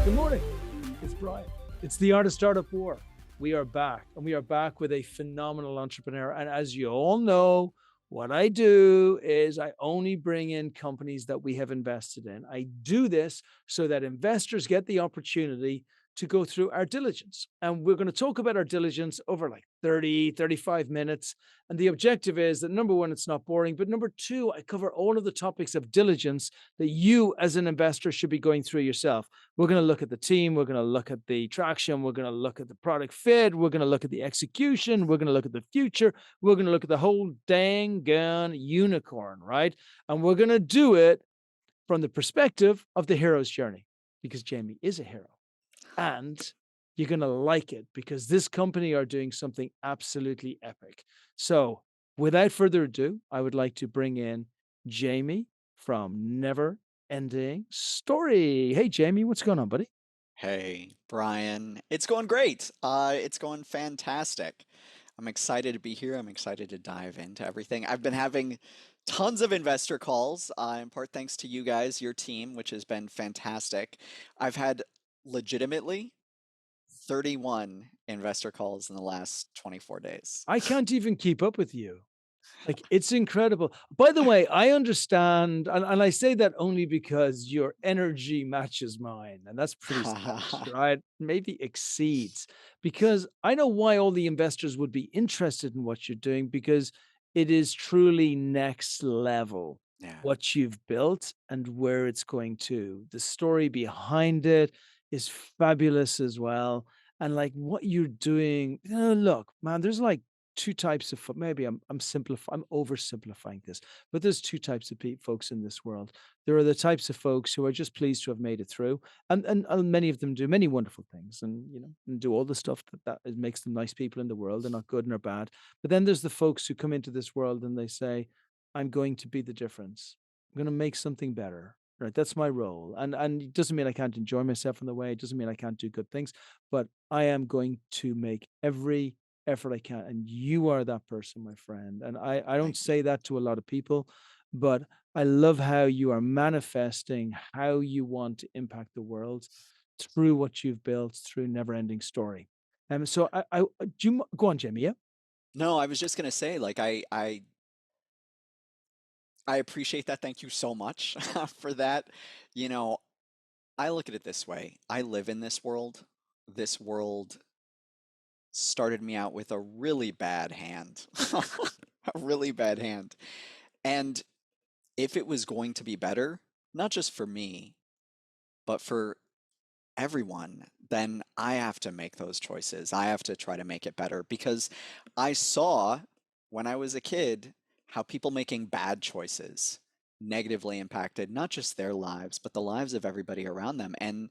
Good morning. It's Brian. It's the Art of Startup War. We are back, and we are back with a phenomenal entrepreneur. And as you all know, what I do is I only bring in companies that we have invested in. I do this so that investors get the opportunity to go through our diligence. And we're going to talk about our diligence over like 30, 35 minutes. And the objective is that number one, it's not boring. But number two, I cover all of the topics of diligence that you as an investor should be going through yourself. We're going to look at the team. We're going to look at the traction. We're going to look at the product fit. We're going to look at the execution. We're going to look at the future. We're going to look at the whole dang gun unicorn, right? And we're going to do it from the perspective of the hero's journey because Jamie is a hero. And you're going to like it because this company are doing something absolutely epic. So without further ado, I would like to bring in Jamie from Never Ending Story. Hey, Jamie, what's going on, buddy? Hey, Brian. It's going great. It's going fantastic. I'm excited to be here. I'm excited to dive into everything. I've been having tons of investor calls, in part thanks to you guys, your team, which has been fantastic. I've had legitimately 31 investor calls in the last 24 days. I can't even keep up with you. Like, it's incredible. By the way, I understand, and I say that only because your energy matches mine, and that's pretty special, right? Maybe exceeds, because I know why all the investors would be interested in what you're doing, because it is truly next level Yeah, what you've built and where it's going to. The story behind it is fabulous as well. And like what you're doing, look, man, there's like two types of maybe I'm oversimplifying this, but there's two types of folks in this world. There are the types of folks who are just pleased to have made it through, and many of them do many wonderful things, and and do all the stuff that makes them nice people in the world. They're not good nor bad. But then there's the folks who come into this world and they say, "I'm going to be the difference. I'm going to make something better." Right, that's my role, and it doesn't mean I can't enjoy myself in the way. It doesn't mean I can't do good things, but I am going to make every effort I can. And you are that person, my friend. And I don't thank you. say that to a lot of people, but I love how you are manifesting how you want to impact the world through what you've built through Never Ending Story. So do you, go on, Jamie. Yeah. No, I was just gonna say, like, I appreciate that. Thank you so much for that. You know, I look at it this way. I live in this world. This world started me out with a really bad hand. A really bad hand. And if it was going to be better, not just for me, but for everyone, then I have to make those choices. I have to try to make it better because I saw when I was a kid how people making bad choices negatively impacted not just their lives, but the lives of everybody around them and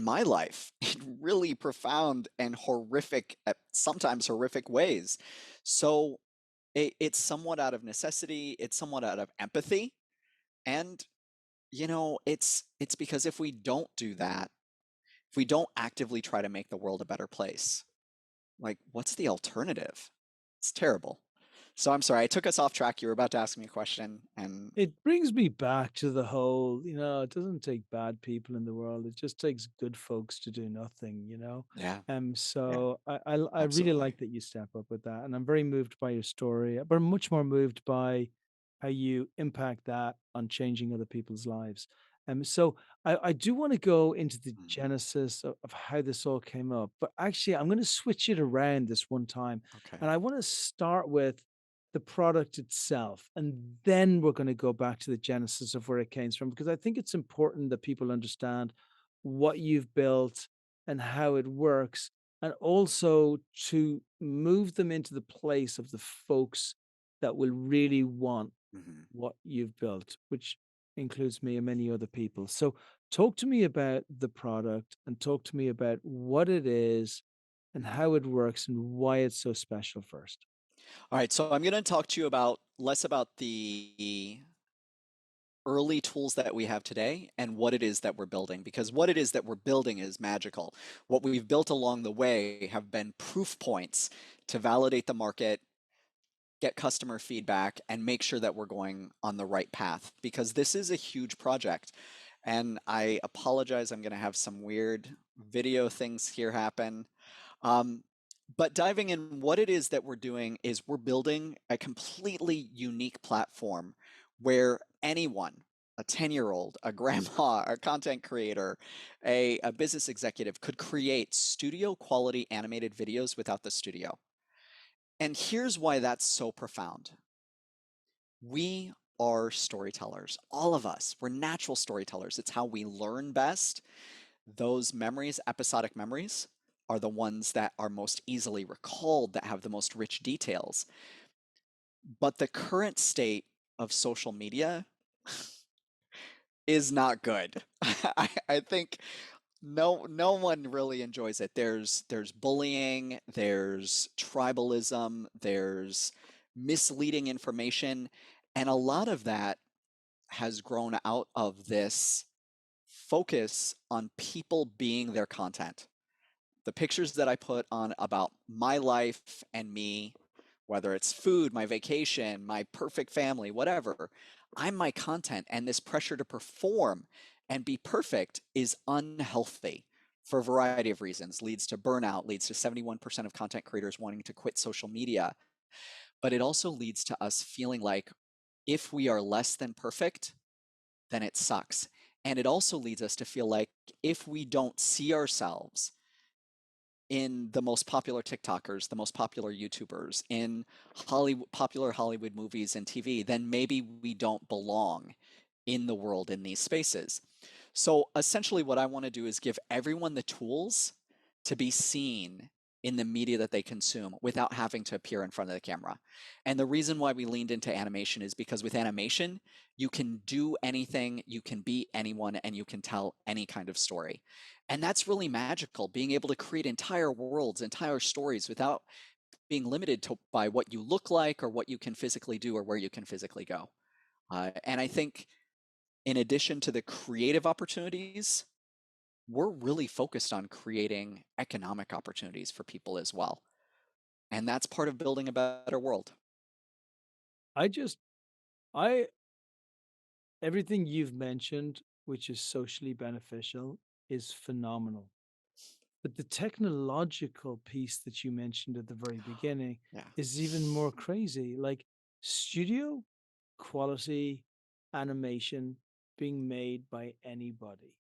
my life in really profound and horrific, sometimes horrific ways. So it's somewhat out of necessity, it's somewhat out of empathy, and it's because if we don't do that, if we don't actively try to make the world a better place, like what's the alternative? It's terrible. So I'm sorry, I took us off track. You were about to ask me a question, and It brings me back to the whole, it doesn't take bad people in the world. It just takes good folks to do nothing. yeah, yeah, So I really absolutely. like that you step up with that. And I'm very moved by your story, but I'm much more moved by how you impact that on changing other people's lives. So I do want to go into the Mhm. genesis of how this all came up, but actually I'm going to switch it around this one time. Okay. And I want to start with the product itself. And then we're going to go back to the genesis of where it came from, because I think it's important that people understand what you've built and how it works, and also to move them into the place of the folks that will really want Mhm. what you've built, which includes me and many other people. So, talk to me about the product and talk to me about what it is and Mhm. how it works and why it's so special first. All right, so I'm going to talk to you about less about the early tools that we have today and what it is that we're building, because what it is that we're building is magical. What we've built along the way have been proof points to validate the market, get customer feedback, and make sure that we're going on the right path, because this is a huge project. And I apologize, I'm going to have some weird video things here happen. Um, but diving in, what it is that we're doing is we're building a completely unique platform where anyone, a 10-year-old, a grandma, a content creator, a business executive could create studio quality animated videos without the studio. And here's why that's so profound. We are storytellers, all of us. We're natural storytellers. It's how we learn best. Those memories, episodic memories, are the ones that are most easily recalled, that have the most rich details. But the current state of social media is not good. I think no one really enjoys it. There's bullying, there's tribalism, there's misleading information, and a lot of that has grown out of this focus on people being their content. The pictures that I put on about my life and me, whether it's food, my vacation, my perfect family, whatever, I'm my content. And this pressure to perform and be perfect is unhealthy for a variety of reasons. Leads to burnout, leads to 71% of content creators wanting to quit social media. But it also leads to us feeling like if we are less than perfect, then it sucks. And it also leads us to feel like if we don't see ourselves in the most popular TikTokers, the most popular YouTubers, in popular Hollywood movies and TV, then maybe we don't belong in the world in these spaces. So essentially, what I want to do is give everyone the tools to be seen in the media that they consume without having to appear in front of the camera. And the reason why we leaned into animation is because with animation, you can do anything, you can be anyone, and you can tell any kind of story. And that's really magical, being able to create entire worlds, entire stories without being limited by what you look like or what you can physically do or where you can physically go. And I think in addition to the creative opportunities, we're really focused on creating economic opportunities for people as well. And that's part of building a better world. I just, I, everything you've mentioned, which is socially beneficial, is phenomenal. But the technological piece that you mentioned at the very beginning Yeah. is even more crazy. Like studio quality animation being made by anybody.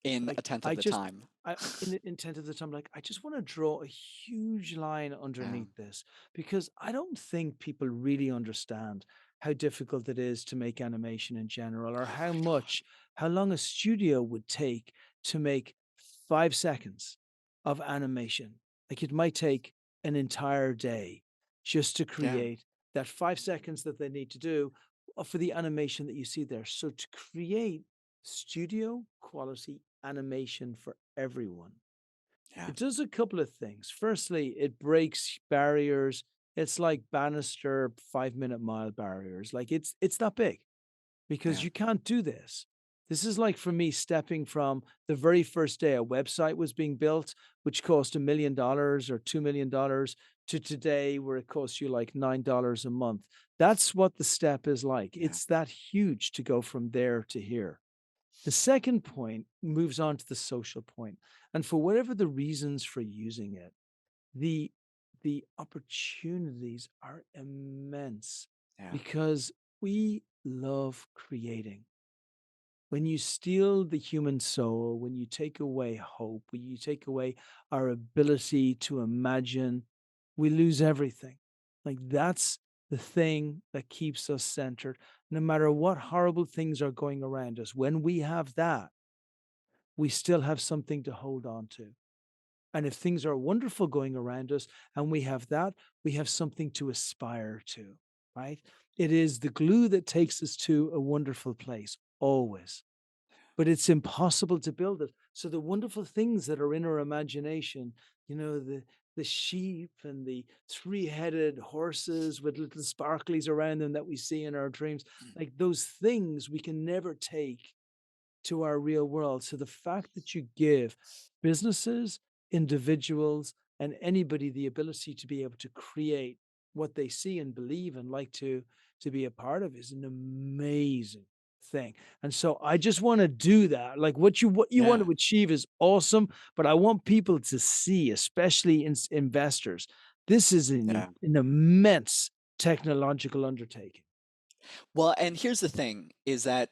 In a Like tenth of I the just time. I in intent of the time, like I just want to draw a huge line Yeah. underneath this because I don't think people really understand how difficult it is to make animation in general, or Oh my God. how long a studio would take to make 5 seconds of animation. Like it might take an entire day just to Yeah. create that 5 seconds that they need to do for the animation that you see there. So to create studio quality animation for everyone. Yeah. It does a couple of things. Firstly, it breaks barriers. It's like Bannister 5 minute mile barriers. Like it's that big because Yeah. you can't do this. This is like for me stepping from the very first day a website was being built, which cost $1 million or $2 million, to today where it costs you like $9 a month. That's what the step is like. Yeah. It's that huge to go from there to here. The second point moves on to the social point, and for whatever the reasons for using it, the the opportunities are immense Yeah. because we love creating. When you steal the human soul, when you take away hope, when you take away our ability to imagine, we lose everything. Like that's the thing that keeps us centered. No matter what horrible things are going around us, when we have that, we still have something to hold on to. And if things are wonderful going around us and we have that, we have something to aspire to, right? It is the glue that takes us to a wonderful place, always, but it's impossible to build it. So the wonderful things that are in our imagination, the sheep and the three-headed horses with little sparklies around them that we see in our dreams, like those things we can never take to our real world. So the fact that you give businesses, individuals, and anybody the ability to be able to create what they see and believe and like to be a part of is an amazing thing. And so I just want to do that. Like what you want Yeah. to achieve is awesome, but I want people to see, especially investors, this is Yeah. an immense technological undertaking. Well, and here's the thing is that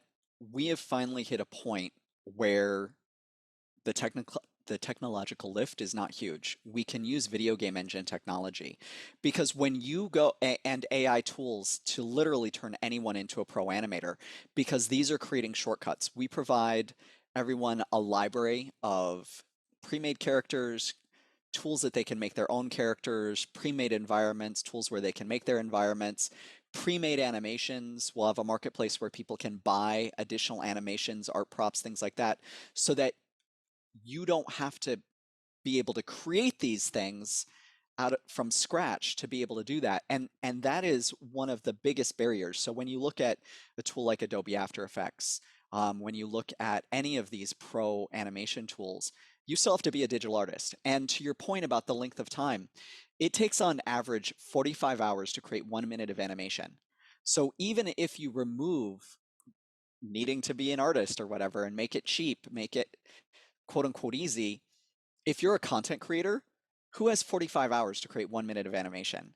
we have finally hit a point where the technological lift is not huge. We can use video game engine technology because when you go and AI tools to literally turn anyone into a pro animator, because these are creating shortcuts. We provide everyone a library of pre-made characters, tools that they can make their own characters, pre-made environments, tools where they can make their environments, pre-made animations. We'll have a marketplace where people can buy additional animations, art props, things like that, so that you don't have to be able to create these things from scratch to be able to do that. And that is one of the biggest barriers. So when you look at a tool like Adobe After Effects, when you look at any of these pro animation tools, you still have to be a digital artist. And to your point about the length of time, it takes on average 45 hours to create 1 minute of animation. So even if you remove needing to be an artist or whatever and make it cheap, make it quote unquote easy, if you're a content creator, who has 45 hours to create 1 minute of animation?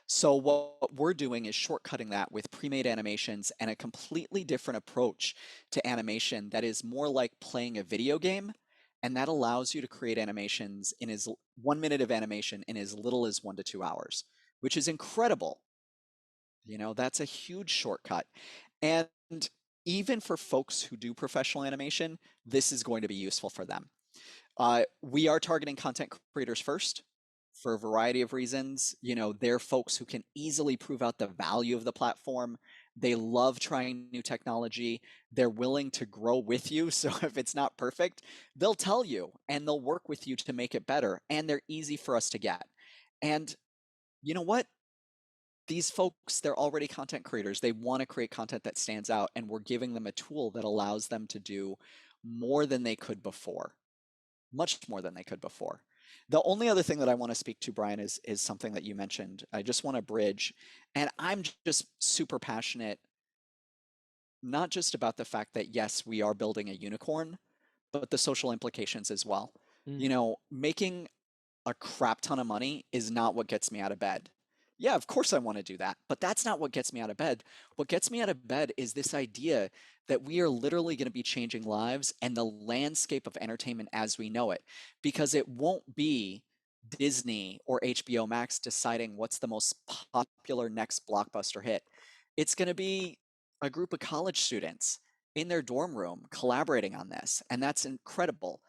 So what we're doing is shortcutting that with pre-made animations and a completely different approach to animation that is more like playing a video game. And that allows you to create animations in 1 minute of animation in as little as 1 to 2 hours, which is incredible. That's a huge shortcut. And even for folks who do professional animation, this is going to be useful for them. We are targeting content creators first for a variety of reasons. They're folks who can easily prove out the value of the platform. They love trying new technology. They're willing to grow with you. So if it's not perfect, they'll tell you and they'll work with you to make it better. And they're easy for us to get. And you know what? These folks, they're already content creators. They want to create content that stands out, and we're giving them a tool that allows them to do more than they could before, much more than they could before. The only other thing that I want to speak to, Brian, is something that you mentioned. I just want to bridge, and I'm just super passionate, not just about the fact that, yes, we are building a unicorn, but the social implications as well. Mm. Making a crap ton of money is not what gets me out of bed. Yeah, of course I want to do that, but that's not what gets me out of bed. What gets me out of bed is this idea that we are literally going to be changing lives and the landscape of entertainment as we know it, because it won't be Disney or HBO Max deciding what's the most popular next blockbuster hit. It's going to be a group of college students in their dorm room collaborating on this, and that's incredible.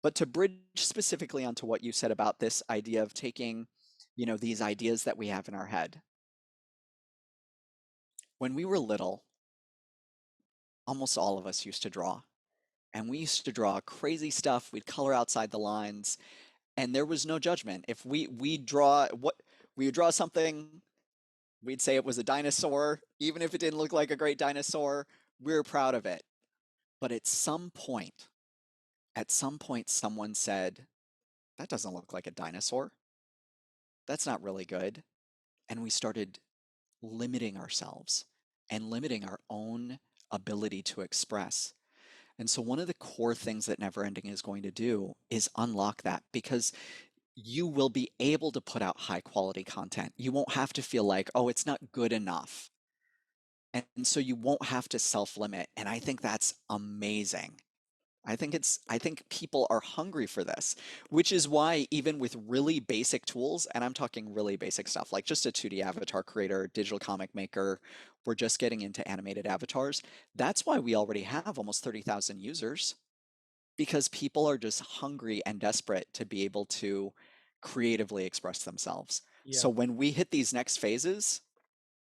But to bridge specifically onto what you said about this idea of taking, these ideas that we have in our head. When we were little, almost all of us used to draw. And we used to draw crazy stuff. We'd color outside the lines, and there was no judgment. If we draw what we would draw something, we'd say it was a dinosaur, even if it didn't look like a great dinosaur, we were proud of it. But at some point, someone said, that doesn't look like a dinosaur. That's not really good. And we started limiting ourselves and limiting our own ability to express. And so, one of the core things that NeverEnding is going to do is unlock that, because you will be able to put out high quality content. You won't have to feel like, oh, it's not good enough. And so, you won't have to self limit. And I think that's amazing. I think people are hungry for this, which is why even with really basic tools, and I'm talking really basic stuff like just a 2D avatar creator, digital comic maker, we're just getting into animated avatars. That's why we already have almost 30,000 users, because people are just hungry and desperate to be able to creatively express themselves. Yeah. So when we hit these next phases,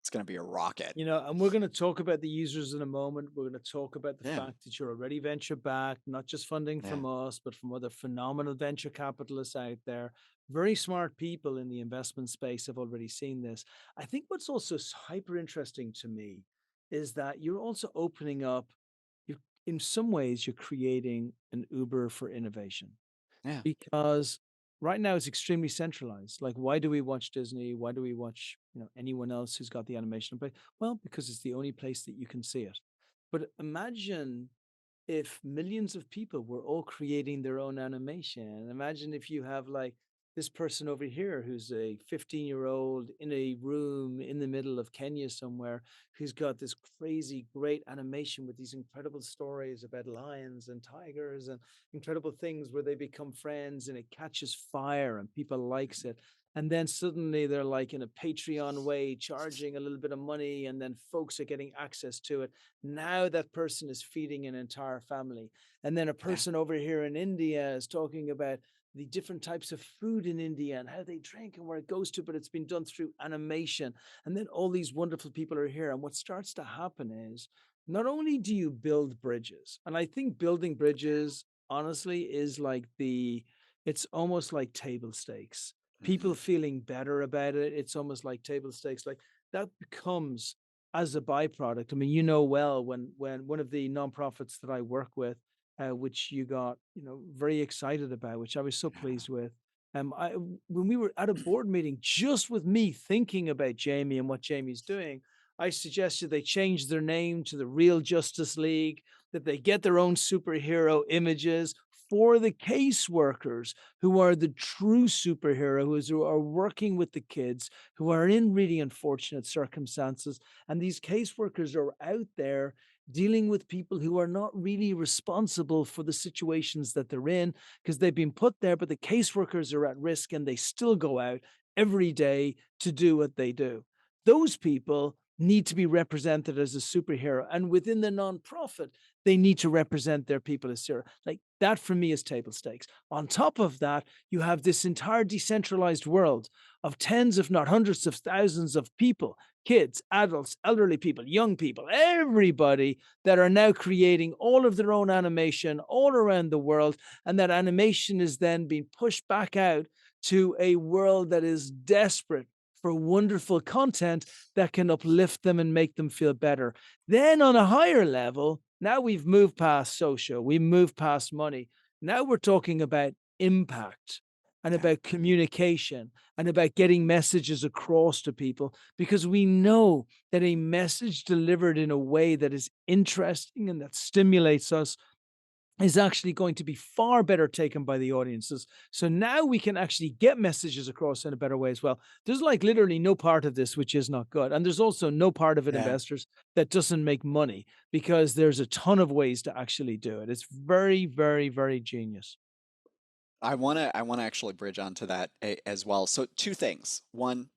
it's going to be a rocket. And we're going to talk about the users in a moment. We're going to talk about the Yeah. fact that you're already venture backed, not just funding Yeah. from us, but from other phenomenal venture capitalists out there. Very smart people in the investment space have already seen this. I think what's also hyper interesting to me is that you're also opening up, you in some ways, you're creating an Uber for innovation. Yeah. Because right now it's extremely centralized. Like, why do we watch Disney? Why do we watch, anyone else who's got the animation play? Well, because it's the only place that you can see it. But imagine if millions of people were all creating their own animation. Imagine if you have like this person over here who's a 15-year-old in a room in the middle of Kenya somewhere who's got this crazy great animation with these incredible stories about lions and tigers and incredible things where they become friends and it catches fire and people likes it. And then suddenly they're like in a Patreon way charging a little bit of money and then folks are getting access to it. Now that person is feeding an entire family. And then a Yeah. person over here in India is talking about the different types of food in India and how they drink and where it goes to, but it's been done through animation. And then all these wonderful people are here. And what starts to happen is not only do you build bridges, and I think building bridges, honestly, is like it's almost like table stakes. People Hmm. feeling better about it. It's almost like table stakes. Like that becomes as a byproduct. I mean, you know well when one of the nonprofits that I work with, which you got very excited about, which I was so Yeah. pleased with. When we were at a board meeting, just with me thinking about Jamie and what Jamie's doing, I suggested they change their name to the Real Justice League, that they get their own superhero images for the caseworkers who are the true superheroes who are working with the kids who are in really unfortunate circumstances. And these caseworkers are out there dealing with people who are not really responsible for the situations that they're in because they've been put there, but the caseworkers are at risk and they still go out every day to do what they do. Those people need to be represented as a superhero. And within the nonprofit, they need to represent their people as zero. Like that for me is table stakes. On top of that, you have this entire decentralized world of tens, if not hundreds of thousands of people, kids, adults, elderly people, young people, everybody that are now creating all of their own animation all around the world. And that animation is then being pushed back out to a world that is desperate for wonderful content that can uplift them and make them feel better. Then on a higher level, now we've moved past social, we moved past money. Now we're talking about impact and Yeah. about communication and about getting messages across to people because we know that a message delivered in a way that is interesting and that stimulates us is actually going to be far better taken by the audiences. So now we can actually get messages across in a better way as well. There's like literally no part of this which is not good. And there's also no part of it, Yeah. investors, that doesn't make money because there's a ton of ways to actually do it. It's very, very, very genius. I wanna actually bridge onto that as well. So two things. One,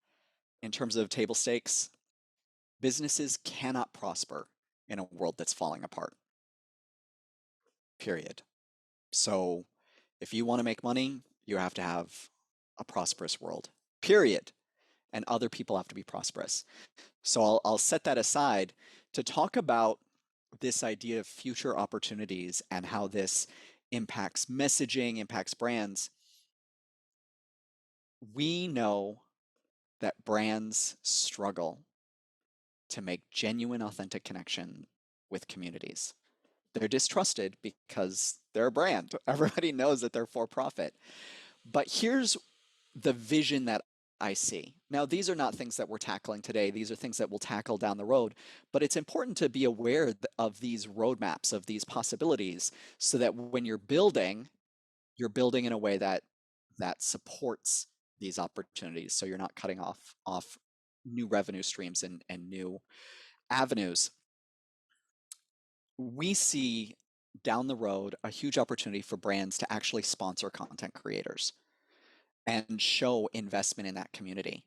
in terms of table stakes, businesses cannot prosper in a world that's falling apart. Period. So if you want to make money, you have to have a prosperous world. Period. And other people have to be prosperous. So I'll set that aside to talk about this idea of future opportunities and how this impacts messaging, impacts brands. We know that brands struggle to make genuine, authentic connection with communities. They're distrusted because they're a brand. Everybody knows that they're for profit. But here's the vision that I see. Now, these are not things that we're tackling today. These are things that we'll tackle down the road. But it's important to be aware of these roadmaps, of these possibilities, so that when you're building in a way that supports these opportunities. So you're not cutting off new revenue streams and new avenues. We see down the road a huge opportunity for brands to actually sponsor content creators and show investment in that community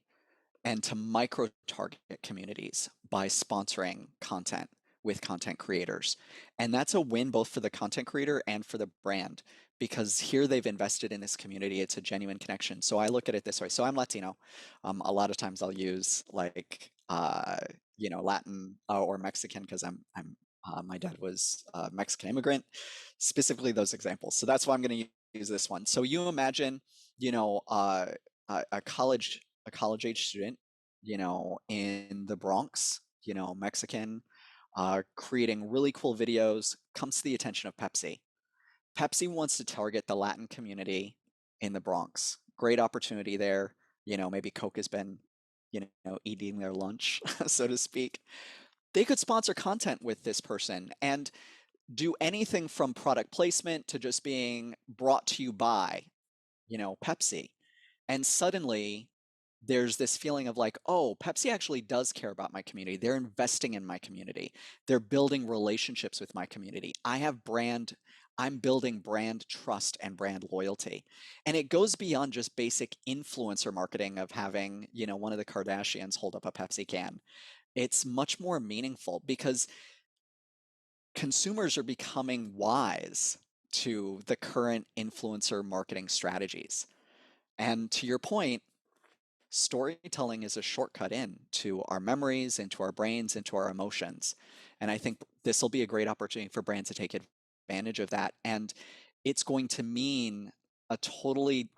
and to micro target communities by sponsoring content with content creators. And that's a win both for the content creator and for the brand because here they've invested in this community. It's a genuine connection. So I look at it this way. So I'm Latino. A lot of times I'll use like Latin or Mexican because my dad was a Mexican immigrant, specifically those examples. So that's why I'm going to use this one. So you imagine, you know, uh, a college age student, in the Bronx, Mexican, creating really cool videos, comes to the attention of Pepsi. Pepsi wants to target the Latin community in the Bronx. Great opportunity there. Maybe Coke has been, eating their lunch, so to speak. they could sponsor content with this person and do anything from product placement to just being brought to you by, Pepsi. And suddenly there's this feeling of like, oh, Pepsi actually does care about my community. They're investing in my community. They're building relationships with my community. I'm building brand trust and brand loyalty. And it goes beyond just basic influencer marketing of having, one of the Kardashians hold up a Pepsi can. It's much more meaningful because consumers are becoming wise to the current influencer marketing strategies. And to your point, storytelling is a shortcut in to our memories, into our brains, into our emotions. And I think this will be a great opportunity for brands to take advantage of that. And it's going to mean a totally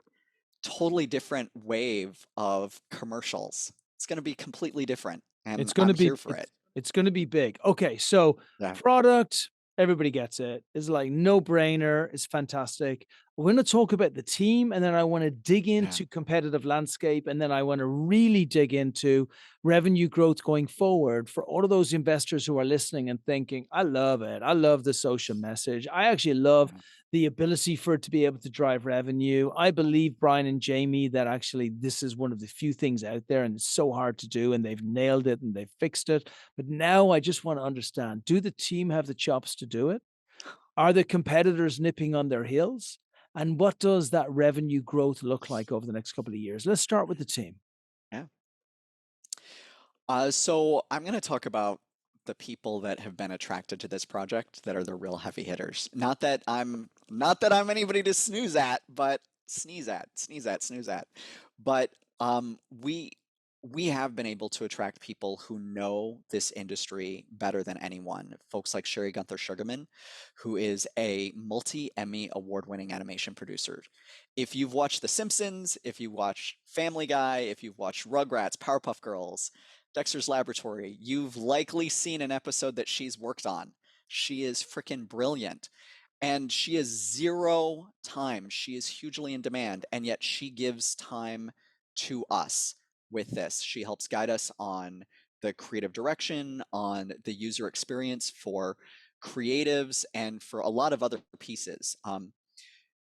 different wave of commercials. It's going to be completely different, and It's gonna I'm be here for it. it's gonna be big. Okay, so Yeah, product, everybody gets it. It's like no-brainer, it's fantastic. We're gonna talk about the team, and then I wanna dig yeah. into competitive landscape, and then I wanna really dig into revenue growth going forward for all of those investors who are listening and thinking, "I love it. I love the social message. I actually love Yeah. the ability for it to be able to drive revenue. I believe, Brian and Jamie, that actually this is one of the few things out there and it's so hard to do, and they've nailed it and they've fixed it. But now I just want to understand, do the team have the chops to do it? Are the competitors nipping on their heels? And what does that revenue growth look like over the next couple of years? Let's start with the team. Yeah. So I'm going to talk about the people that have been attracted to this project that are the real heavy hitters. Not that I'm anybody to snooze at, but sneeze at. But we have been able to attract people who know this industry better than anyone. Folks like Sherry Gunther Sugarman, who is a multi-Emmy award-winning animation producer. If you've watched The Simpsons, if you watch Family Guy, if you've watched Rugrats, Powerpuff Girls, Dexter's Laboratory, you've likely seen an episode that she's worked on. She is freaking brilliant. And she has zero time. She is hugely in demand, and yet she gives time to us with this. She helps guide us on the creative direction, on the user experience for creatives, and for a lot of other pieces.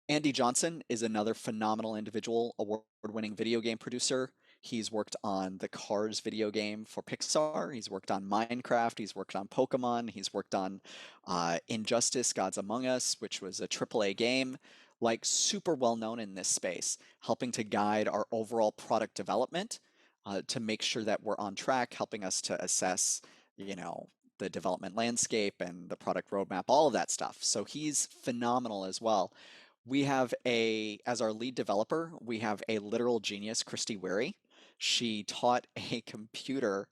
Andy Johnson is another phenomenal individual, award-winning video game producer. He's worked on the Cars video game for Pixar. He's worked on Minecraft. He's worked on Pokemon. He's worked on Injustice: Gods Among Us, which was a AAA game. Like super well known in this space, helping to guide our overall product development to make sure that we're on track, helping us to assess, the development landscape and the product roadmap, all of that stuff. So he's phenomenal as well. As our lead developer, we have a literal genius, Christy Weary. She taught a computer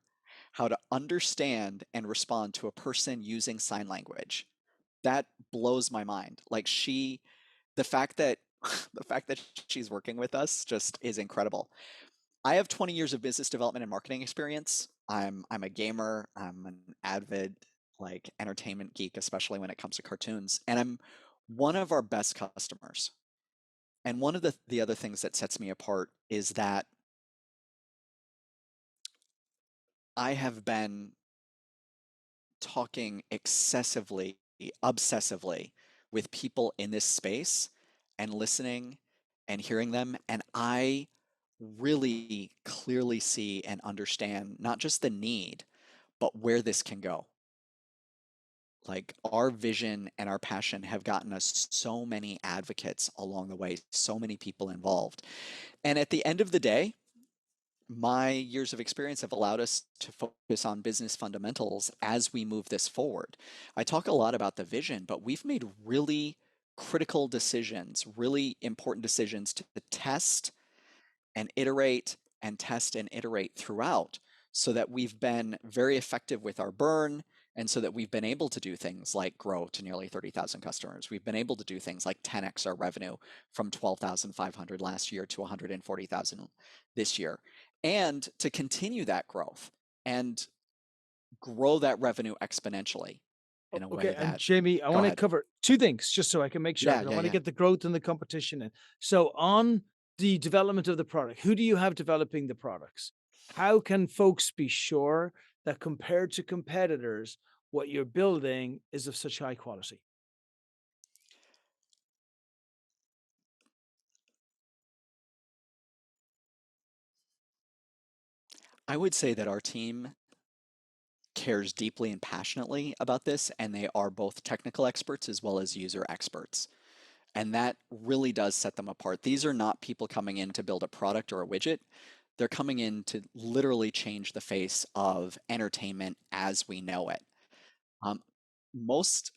how to understand and respond to a person using sign language. That blows my mind. The fact that the fact that she's working with us just is incredible. I have 20 years of business development and marketing experience. I'm a gamer. I'm an avid entertainment geek, especially when it comes to cartoons, and I'm one of our best customers. And one of the other things that sets me apart is that I have been talking excessively, obsessively with people in this space and listening and hearing them. And I really clearly see and understand not just the need, but where this can go. Like our vision and our passion have gotten us so many advocates along the way, so many people involved. And at the end of the day, my years of experience have allowed us to focus on business fundamentals as we move this forward. I talk a lot about the vision, but we've made really critical decisions, really important decisions to test and iterate and test and iterate throughout so that we've been very effective with our burn and so that we've been able to do things like grow to nearly 30,000 customers. We've been able to do things like 10x our revenue from 12,500 last year to 140,000 this year, and to continue that growth and grow that revenue exponentially in a Okay, way and that, Jamie, I go want to ahead. cover two things just so I can make sure, Yeah, because I yeah, want to yeah. get the growth and the competition in. So, on the development of the product, who do you have developing the products? How can folks be sure that compared to competitors, what you're building is of such high quality? I would say that our team cares deeply and passionately about this, and they are both technical experts as well as user experts. And that really does set them apart. These are not people coming in to build a product or a widget. They're coming in to literally change the face of entertainment as we know it. Um, most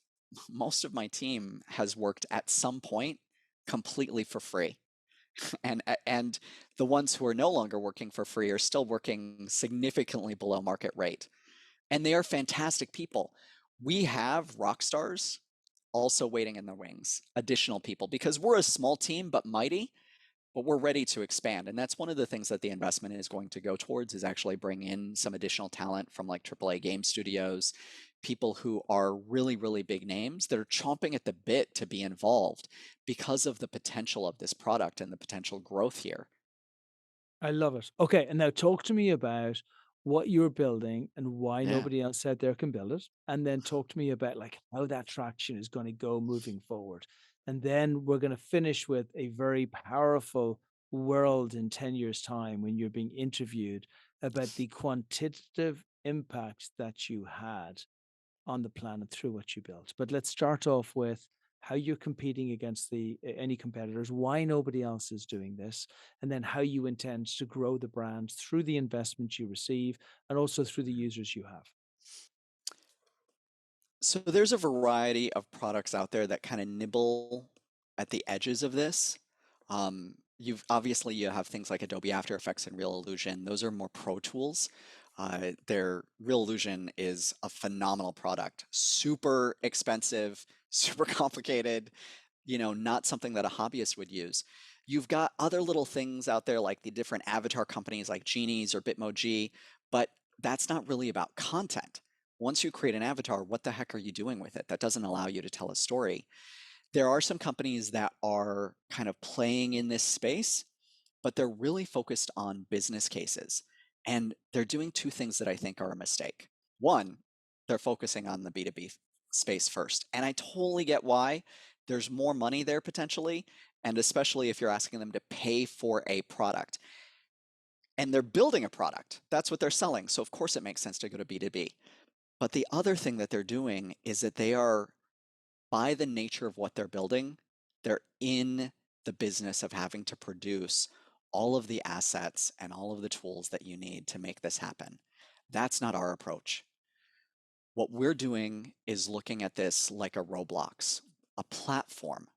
most of my team has worked at some point completely for free. And the ones who are no longer working for free are still working significantly below market rate. And they are fantastic people. We have rock stars also waiting in the wings, additional people, because we're a small team but mighty, but we're ready to expand. And that's one of the things that the investment is going to go towards, is actually bring in some additional talent from like AAA game studios, people who are really, really big names that are chomping at the bit to be involved because of the potential of this product and the potential growth here. I love it. Okay, and now talk to me about what you're building and why Yeah. nobody else out there can build it. And then talk to me about like how that traction is going to go moving forward. And then we're going to finish with a very powerful world in 10 years' time when you're being interviewed about the quantitative impact that you had on the planet through what you built. But let's start off with how you're competing against any competitors, why nobody else is doing this, and then how you intend to grow the brand through the investment you receive and also through the users you have. So there's a variety of products out there that kind of nibble at the edges of this. You've obviously you have things like Adobe After Effects and Real Illusion. Those are more pro tools. Their Real Illusion is a phenomenal product. Super expensive, super complicated, not something that a hobbyist would use. You've got other little things out there like the different avatar companies like Genies or Bitmoji, but that's not really about content. Once you create an avatar, what the heck are you doing with it? That doesn't allow you to tell a story. There are some companies that are kind of playing in this space, but they're really focused on business cases. And they're doing two things that I think are a mistake. One, they're focusing on the B2B space first. And I totally get why. There's more money there potentially, and especially if you're asking them to pay for a product. And they're building a product. That's what they're selling. So of course it makes sense to go to B2B. But the other thing that they're doing is that they are, by the nature of what they're building, they're in the business of having to produce all of the assets and all of the tools that you need to make this happen. That's not our approach. What we're doing is looking at this like a Roblox, a platform.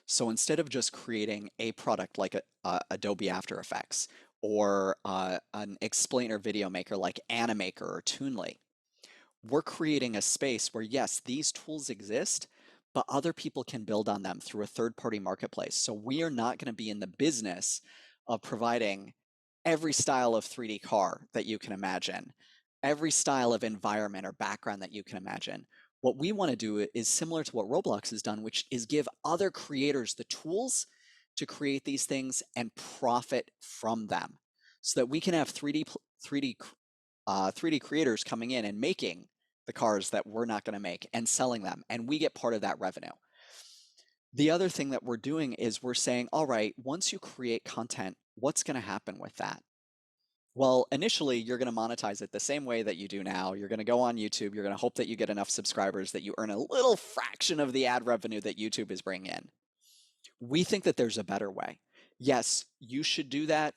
So instead of just creating a product like Adobe After Effects or an explainer video maker like Animaker or Toonly, we're creating a space where, yes, these tools exist, but other people can build on them through a third-party marketplace. So we are not going to be in the business of providing every style of 3D car that you can imagine, every style of environment or background that you can imagine. What we want to do is similar to what Roblox has done, which is give other creators the tools to create these things and profit from them so that we can have 3D creators coming in and making the cars that we're not going to make and selling them, and we get part of that revenue. The other thing that we're doing is we're saying, all right, once you create content, what's going to happen with that? Well, initially, you're going to monetize it the same way that you do now. You're going to go on YouTube. You're going to hope that you get enough subscribers that you earn a little fraction of the ad revenue that YouTube is bringing in. We think that there's a better way. Yes, you should do that.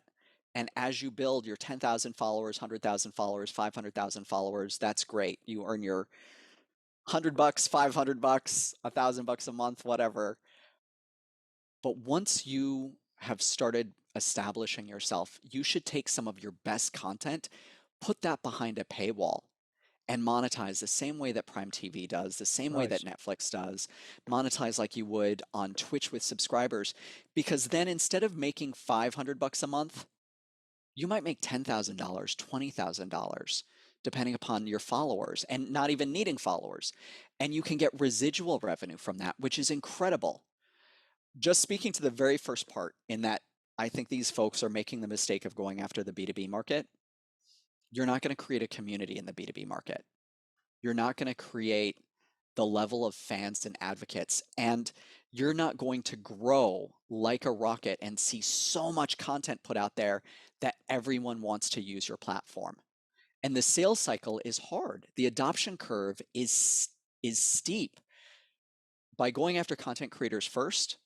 And as you build your 10,000 followers, 100,000 followers, 500,000 followers, that's great. You earn your $100, $500, $1,000 a month, whatever. But once you have started establishing yourself, you should take some of your best content, put that behind a paywall, and monetize the same way that Prime TV does, the same way Right. that Netflix does, monetize like you would on Twitch with subscribers, because then instead of making $500 a month, you might make $10,000, $20,000, depending upon your followers and not even needing followers. And you can get residual revenue from that, which is incredible. Just speaking to the very first part, in that I think these folks are making the mistake of going after the B2B market. you're not going to create a community in the B2B market. You're not going to create the level of fans and advocates, and you're not going to grow like a rocket and see so much content put out there that everyone wants to use your platform. And the sales cycle is hard. The adoption curve is steep. By going after content creators first,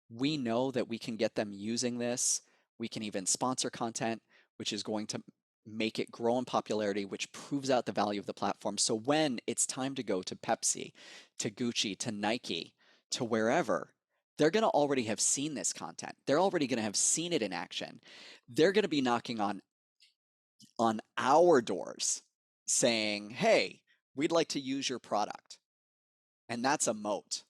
we know that we can get them using this. We can even sponsor content, which is going to make it grow in popularity, which proves out the value of the platform. So when it's time to go to Pepsi, to Gucci, to Nike, to wherever, they're going to already have seen this content. They're already going to have seen it in action. They're going to be knocking on our doors saying, hey, we'd like to use your product. And that's a moat.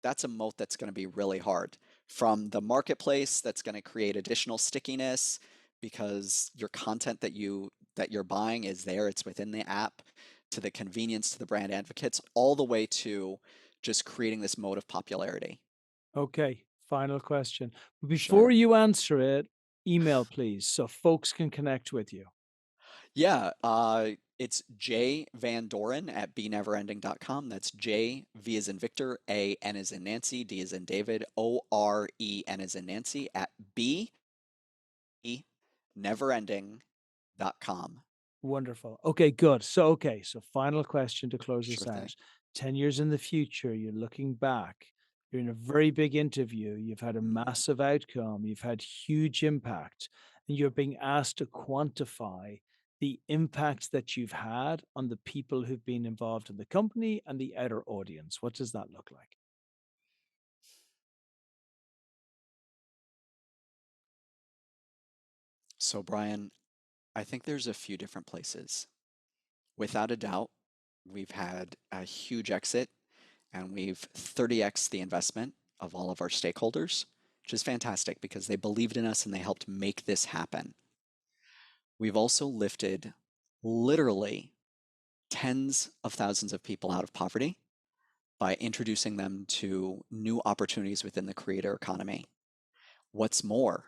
That's a moat that's going to be really hard. From the marketplace, that's going to create additional stickiness because your content that you're buying is there, it's within the app, to the convenience to the brand advocates, all the way to just creating this mode of popularity. Okay, final question. But before Sure. you answer it, email please, so folks can connect with you. Yeah, it's jvandoren@bneverending.com. That's J, V as in Victor, A, N as in Nancy, D as in David, OREN as in Nancy, at neverending.com. Wonderful. Okay, good. So final question to close Sure this thing. out. 10 years in the future, you're looking back, you're in a very big interview, you've had a massive outcome, you've had huge impact, and you're being asked to quantify the impact that you've had on the people who've been involved in the company and the outer audience. What does that look like? So, Brian, I think there's a few different places. Without a doubt, we've had a huge exit and we've 30x the investment of all of our stakeholders, which is fantastic because they believed in us and they helped make this happen. We've also lifted literally tens of thousands of people out of poverty by introducing them to new opportunities within the creator economy. What's more,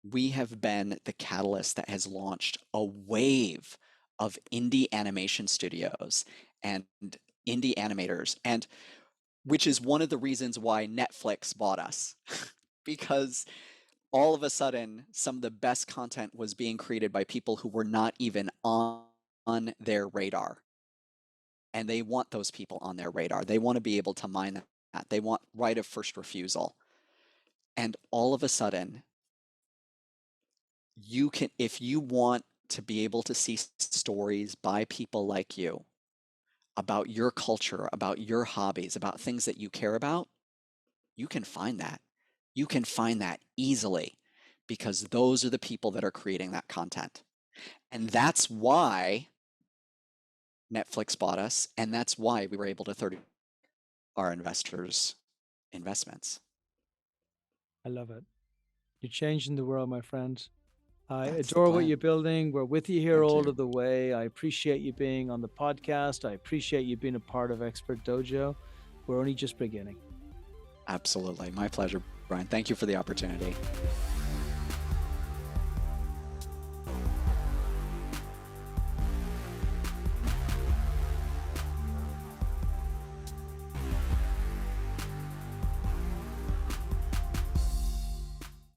we have been the catalyst that has launched a wave of indie animation studios and indie animators, and which is one of the reasons why Netflix bought us. Because all of a sudden, some of the best content was being created by people who were not even on their radar. And they want those people on their radar. They want to be able to mine that. They want right of first refusal. And all of a sudden, you can, if you want to be able to see stories by people like you about your culture, about your hobbies, about things that you care about, you can find that. You can find that easily because those are the people that are creating that content. And that's why Netflix bought us, and that's why we were able to 30 our investors' investments. I love it. You're changing the world, my friend. I That's the adore what plan. you're building. We're with you here Thank all you. of the way. I appreciate you being on the podcast. I appreciate you being a part of Expert Dojo. We're only just beginning. Absolutely. My pleasure, Brian. Thank you for the opportunity.